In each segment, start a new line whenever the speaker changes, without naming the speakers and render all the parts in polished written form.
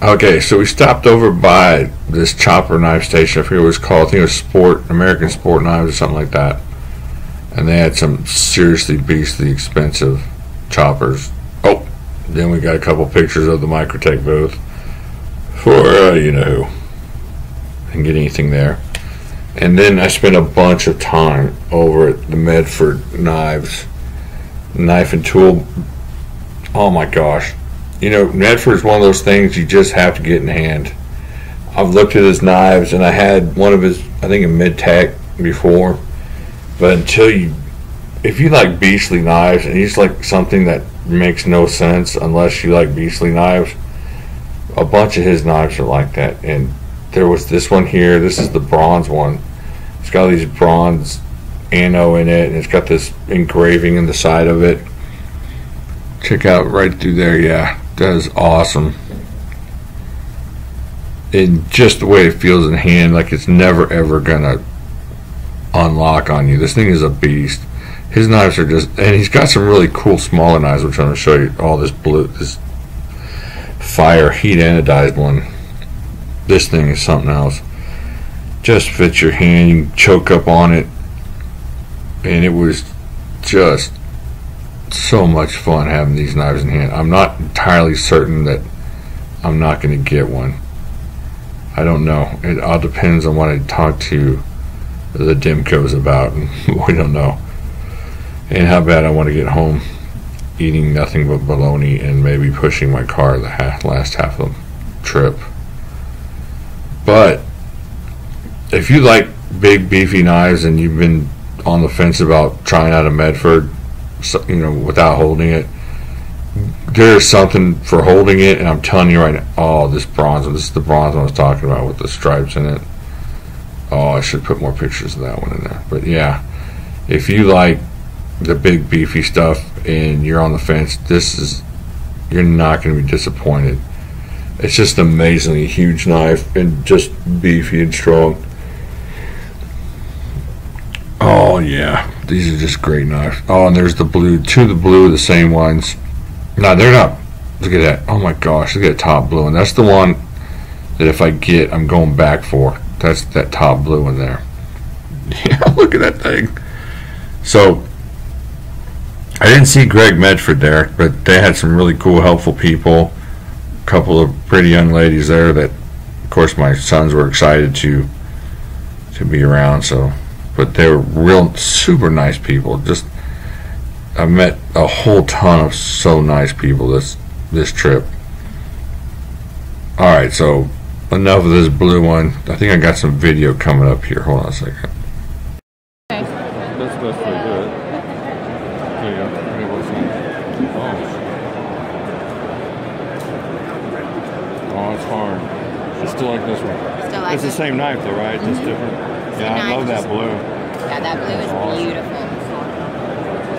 Okay, so we stopped over by this chopper knife station. I forget what it was called. I think it was American Sport Knives or something like that. And they had some seriously beastly expensive choppers. Oh, then we got a couple pictures of the Microtech booth for you know who. Didn't get anything there. And then I spent a bunch of time over at the Medford knife and tool. Oh my gosh. You know, Medford is one of those things you just have to get in hand. I've looked at his knives, and I had one of his, I think, a Medtech before. But if you like beastly knives, and he's like something that makes no sense unless you like beastly knives, a bunch of his knives are like that. And there was this one here. This is the bronze one. It's got these bronze anno in it, and it's got this engraving in the side of it. Check out right through there. Yeah, that is awesome. And just the way it feels in hand, like it's never ever gonna unlock on you. This thing is a beast. His knives are just, and he's got some really cool smaller knives, which I'm gonna show you. All this blue, this fire heat anodized one. This thing is something else. Just fits your hand. You can choke up on it, and it was just so much fun having these knives in hand. I'm not entirely certain that I'm not going to get one. I don't know. It all depends on what I talk to the Dimcos about, and we don't know. And how bad I want to get home eating nothing but bologna and maybe pushing my car the last half of the trip. But if you like big beefy knives and you've been on the fence about trying out a Medford, you know, without holding it, there's something for holding it. And I'm telling you right now, oh, this is the bronze I was talking about with the stripes in it. Oh, I should put more pictures of that one in there. But yeah, if you like the big beefy stuff and you're on the fence, you're not going to be disappointed. It's just an amazingly huge knife and just beefy and strong. Oh yeah, these are just great knives. Oh, and there's the blue, the same ones. No, they're not. Look at that. Oh my gosh, look at that top blue one. That's the one that if I get, I'm going back for. That's that top blue one there. Yeah, look at that thing. So, I didn't see Greg Medford there, but they had some really cool, helpful people. A couple of pretty young ladies there that, of course, my sons were excited to be around. So. But they were real super nice people. Just I met a whole ton of so nice people this trip. Alright, so enough of this blue one. I think I got some video coming up here. Hold on a second.
Okay.
That's pretty good. There you go. Maybe we'll see. Oh, it's hard. It's still like this one.
Still like
it's the same knife though, right? Just different. Yeah, I love that blue.
Yeah, that blue is awesome. Beautiful.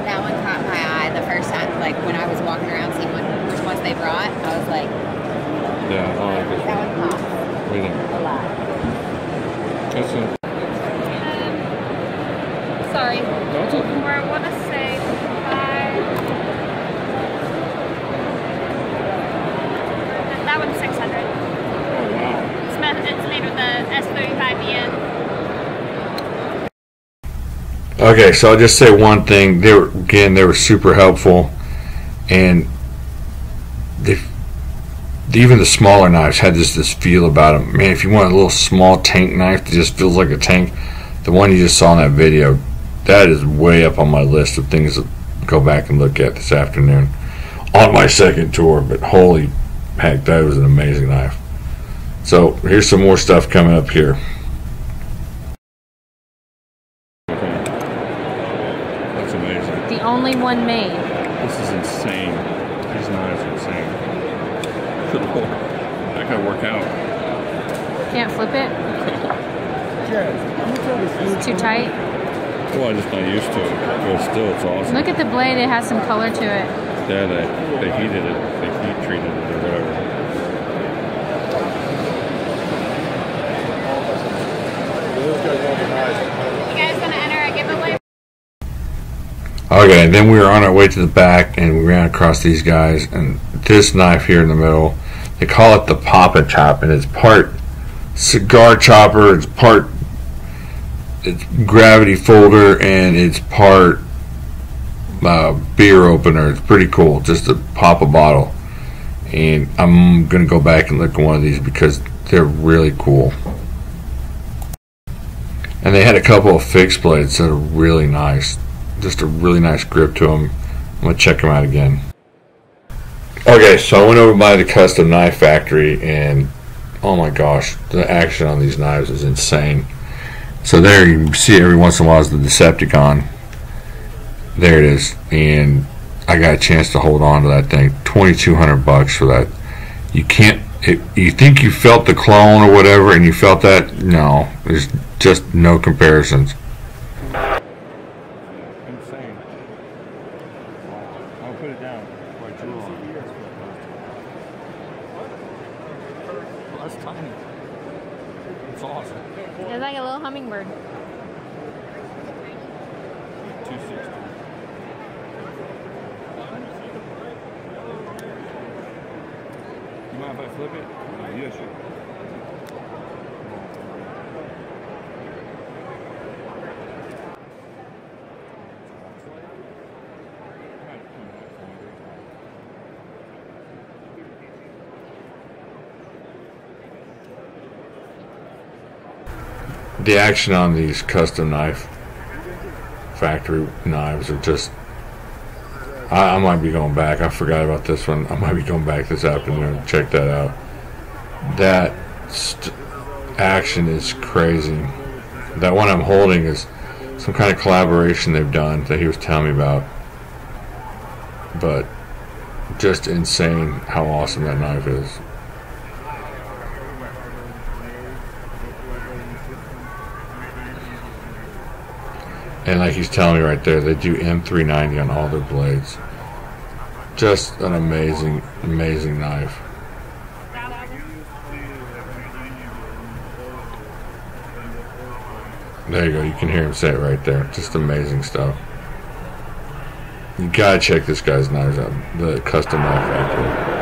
That one caught my eye the first time, like when I was walking around seeing which ones they brought. I was like,
yeah, I like this.
That one pops.
What do you think?
A lot.
That's it.
Sorry.
That's it.
Or I want to say 5. That one's 600.
Oh wow.
It's made with the S35EN.
Okay, so I'll just say one thing. They were super helpful, and even the smaller knives had this feel about them. Man, if you want a little small tank knife that just feels like a tank, the one you just saw in that video, that is way up on my list of things to go back and look at this afternoon on my second tour. But holy heck, that was an amazing knife. So here's some more stuff coming up here.
That's amazing.
The only one made.
This is insane. These knives are insane. I gotta work out.
Can't flip it? It's too tight?
Well, I'm just not used to it. But still, it's awesome.
Look at the blade, it has some color to it.
Yeah, they heated it. They heat treated it or whatever.
You guys want to enter a giveaway?
Okay, then we were on our way to the back, and we ran across these guys, and this knife here in the middle, They call it the Pop and Chop, and it's part cigar chopper, it's gravity folder, and it's part beer opener. It's pretty cool, just to pop a bottle. And I'm gonna go back and look at one of these because they're really cool. And they had a couple of fixed blades that are really nice, just a really nice grip to them. I'm gonna check them out again. Okay, so I went over by the Custom Knife Factory, and oh my gosh, the action on these knives is insane. So there you see every once in a while is the Decepticon. There it is, and I got a chance to hold on to that thing. $2,200 for that. You can't. You think you felt the clone or whatever, and you felt that? No, there's just no comparisons.
Insane. I'll put it down. Quite too long. Well, that's tiny. It's awesome.
It's like a little hummingbird.
260. You mind if I flip it? Yes, sure.
The action on these Custom Knife Factory knives are just, I might be going back. I forgot about this one. I might be going back this afternoon to check that out. That action is crazy. That one I'm holding is some kind of collaboration they've done that he was telling me about. But just insane how awesome that knife is. And like he's telling me right there, they do M390 on all their blades. Just an amazing, amazing knife. There you go, you can hear him say it right there. Just amazing stuff. You gotta check this guy's knives out. The Custom Knife Factory.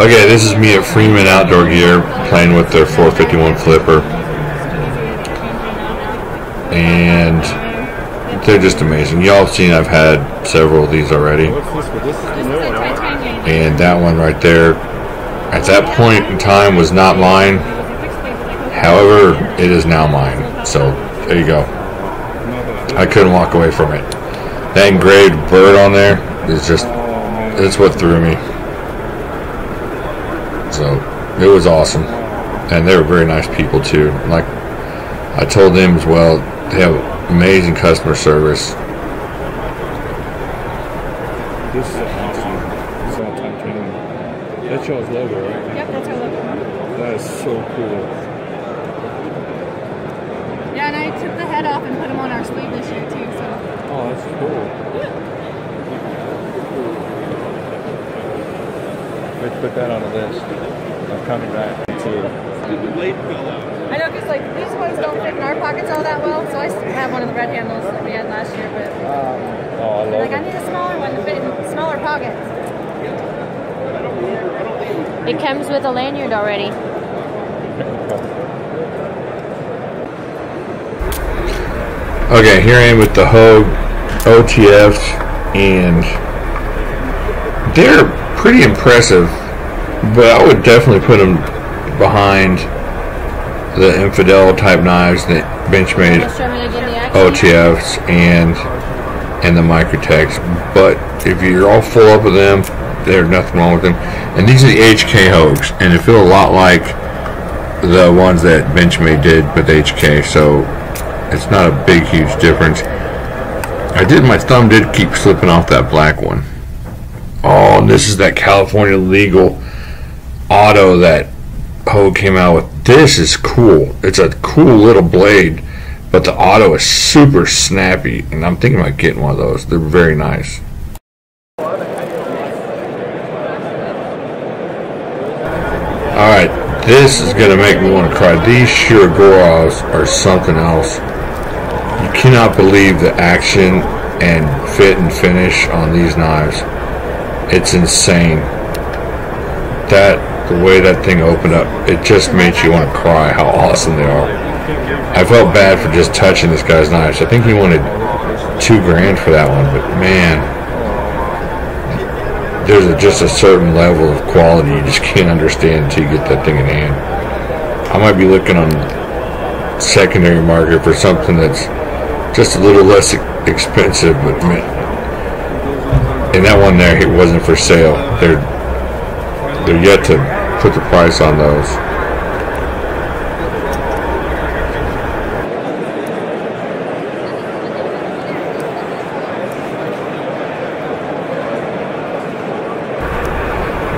Okay, this is me at Freeman Outdoor Gear playing with their 451 flipper, and they're just amazing. Y'all have seen I've had several of these already, and that one right there at that point in time was not mine. However, it is now mine, so there you go. I couldn't walk away from it. That engraved bird on there is just, it's what threw me. So it was awesome, and they were very nice people too. Like I told them as well, they have amazing customer service.
This is awesome. This is all titanium. That's y'all's logo, right?
Yep, that's our logo.
That is so cool.
Yeah, and I took the head off and put them on our sleeve this year too. So.
Oh, that's cool. Let's put that on the list. I'm coming back too.
I know, because like these ones don't fit in our pockets all that well, so I have one of the red handles that we had last year, but
Oh, I love
like I need a smaller one to fit in smaller pockets.
It comes with a lanyard already.
Okay, here I am with the Hogue OTFs, and they're pretty impressive, but I would definitely put them behind the Infidel type knives, the Benchmade OTFs, and the Microtechs. But if you're all full up with them, there's nothing wrong with them. And these are the HK Hogues, and they feel a lot like the ones that Benchmade did with HK, so it's not a big, huge difference. My thumb did keep slipping off that black one. Oh, and this is that California legal auto that Hogue came out with. This is cool. It's a cool little blade, but the auto is super snappy, and I'm thinking about getting one of those. They're very nice. Alright, this is going to make me want to cry. These Shiragoras are something else. You cannot believe the action and fit and finish on these knives, it's insane. The way that thing opened up, it just makes you want to cry how awesome they are. I felt bad for just touching this guy's knives. I think he wanted $2 grand for that one, but man, there's just a certain level of quality you just can't understand until you get that thing in hand. I might be looking on secondary market for something that's just a little less expensive, but man, and that one there, it wasn't for sale. They're yet to put the price on those.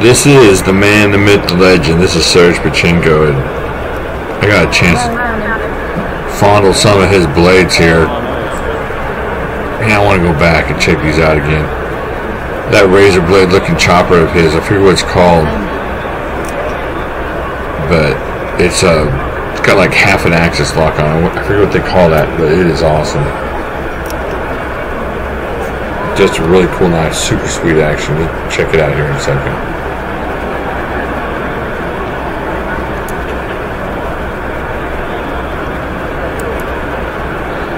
This is the man, the myth, the legend. This is Serge Pachinko, and I got a chance to fondle some of his blades here. Man, I want to go back and check these out again. That razor blade looking chopper of his, I forget what it's called, but it's got like half an axis lock on it. I forget what they call that, but it is awesome. Just a really cool knife, super sweet action. We'll check it out here in a second.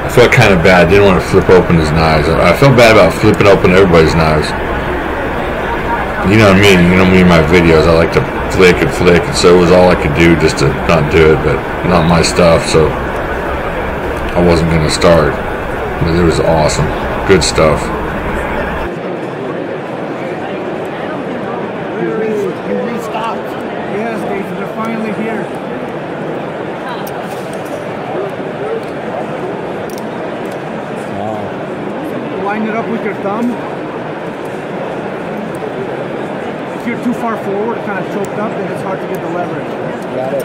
I felt kind of bad. I didn't want to flip open his knives. I felt bad about flipping open everybody's knives. You know what I mean? You know me in my videos, I like to flick, and so it was all I could do just to not do it, but not my stuff, so I wasn't going to start. But it was awesome. Good stuff.
You restocked. Yes, they're finally here.
Wow.
Line it up with your thumb. If you're too far forward, kind of choked up, then it's hard to get the leverage.
Got it.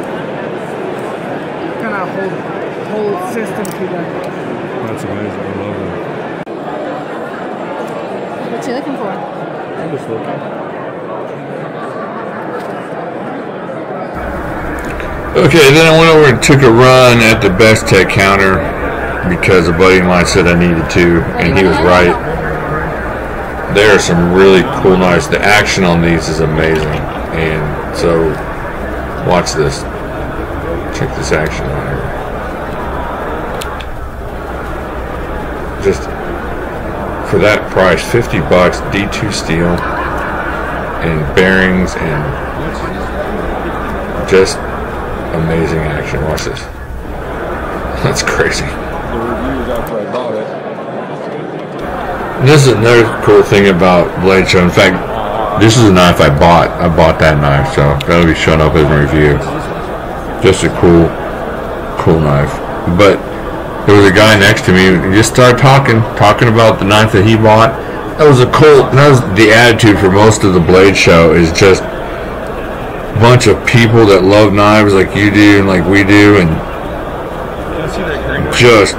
Kind of whole system to that.
That's amazing. I love it.
What you looking for?
I'm just looking.
Okay, then I went over and took a run at the Bestech counter because a buddy of mine said I needed to, and he was right. There are some really cool knives. The action on these is amazing, and so watch this. Check this action out here. Just for that price, $50, D2 steel and bearings and just amazing action. Watch this. That's crazy.
The reviews after I bought it.
This is another cool thing about Blade Show. In fact, this is a knife I bought. I bought that knife, so that'll be showing up in the review. Just a cool knife. But there was a guy next to me who just started talking about the knife that he bought. That was the attitude for most of the Blade Show, is just a bunch of people that love knives like you do and like we do, and just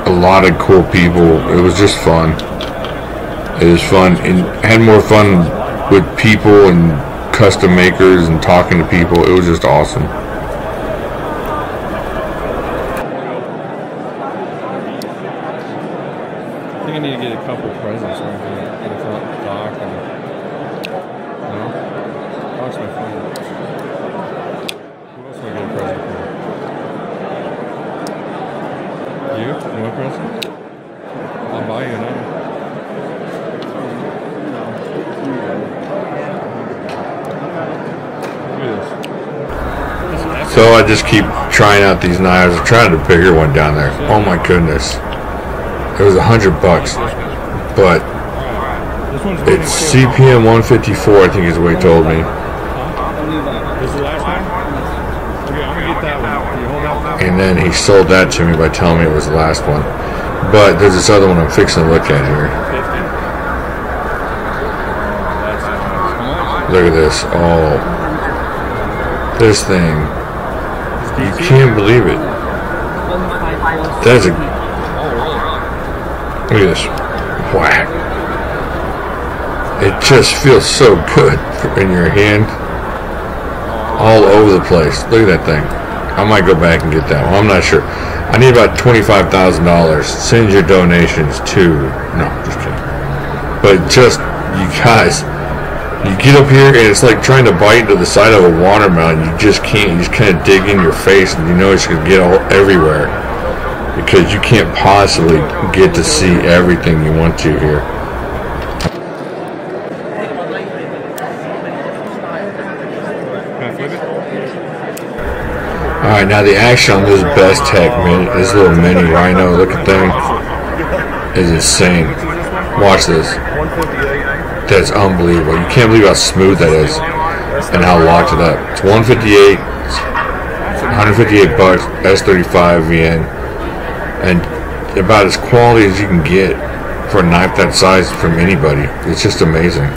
a lot of cool people. It was just fun. It was fun, and had more fun with people and custom makers and talking to people. It was just awesome.
I think I need to get a couple presents so I can get a dock and Doc's my friend. Who else would I get a present for? You? You want a present? I'll buy you another.
So I just keep trying out these knives. I tried a bigger one down there. Oh my goodness. It was $100, but it's CPM 154, I think is what he told me.
This is the last one? Okay, I'm gonna get that one. Can you hold out that one?
And then he sold that to me by telling me it was the last one. But there's this other one I'm fixing to look at here.
50?
Look at this. Oh, this thing. You can't believe it. That's a... Look at this. Whack. It just feels so good in your hand. All over the place. Look at that thing. I might go back and get that one. I'm not sure. I need about $25,000. Send your donations to. No, just kidding. But just, you guys, you get up here and it's like trying to bite into the side of a watermelon. You just can't. You just kind of dig in your face, and you know it's going to get all everywhere because you can't possibly get to see everything you want to here. Alright, now the action on this Bestech mini, this little mini rhino looking thing is insane. Watch this. That's unbelievable. You can't believe how smooth that is and how locked it up. It's 158, 158 bucks, S35 VN, and about as quality as you can get for a knife that size from anybody. It's just amazing.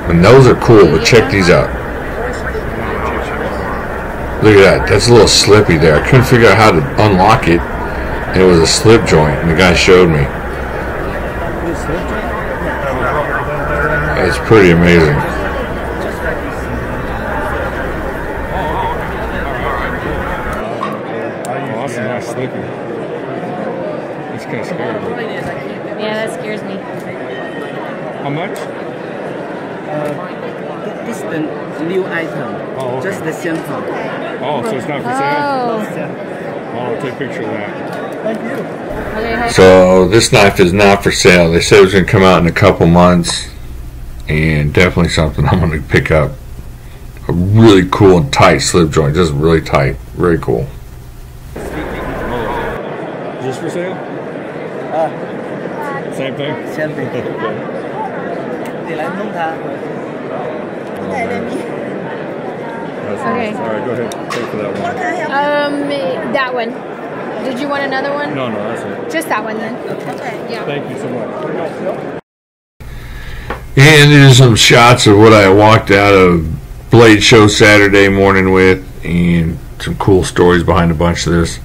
And those are cool, but check these out. Look at that. That's a little slippy there. I couldn't figure out how to unlock it. And it was a slip joint, and the guy showed me. It's pretty amazing.
Awesome, not slippy. That's kind of scary.
Yeah, that scares me.
How much?
This is the new item.
Oh, okay.
Just the sample.
Oh, so it's not for sale?
Oh.
Oh, I'll take a picture of that.
Thank you.
Okay,
So this knife is not for sale. They said it was going to come out in a couple months, and definitely something I'm going to pick up. A really cool and tight slip joint, just really tight, very cool.
Is this for sale? Same thing?
Same thing. Thì lại không thà.
Okay.
All right, go ahead. Take for that one.
That one. Did you want another one?
No, that's it.
Just that one then. Okay. Yeah.
Thank you so much.
And there's some shots of what I walked out of Blade Show Saturday morning with, and some cool stories behind a bunch of this.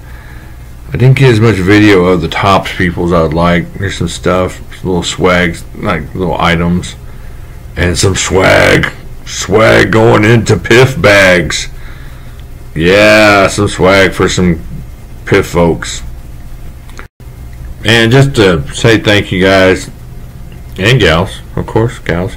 I didn't get as much video of the tops people as I would like. There's some stuff, some little swags, like little items, and some swag going into piff bags. Yeah, some swag for some piff folks. And just to say thank you guys and gals, of course, gals.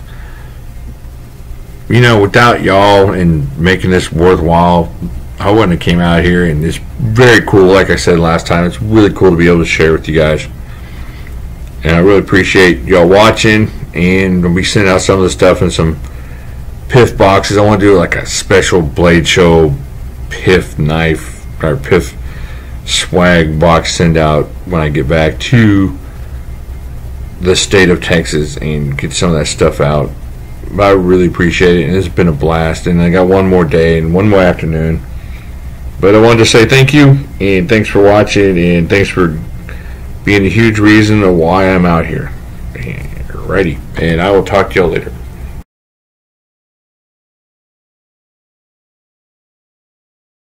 You know, without y'all and making this worthwhile, I wouldn't have came out here, and it's very cool. Like I said last time, it's really cool to be able to share with you guys. And I really appreciate y'all watching, and we'll be sending out some of the stuff in some piff boxes. I want to do like a special Blade Show piff knife or piff swag box send out when I get back to the state of Texas and get some of that stuff out. But I really appreciate it, and it's been a blast, and I got one more day and one more afternoon. But I wanted to say thank you, and thanks for watching, and thanks for being a huge reason of why I'm out here. Alrighty, and I will talk to y'all later.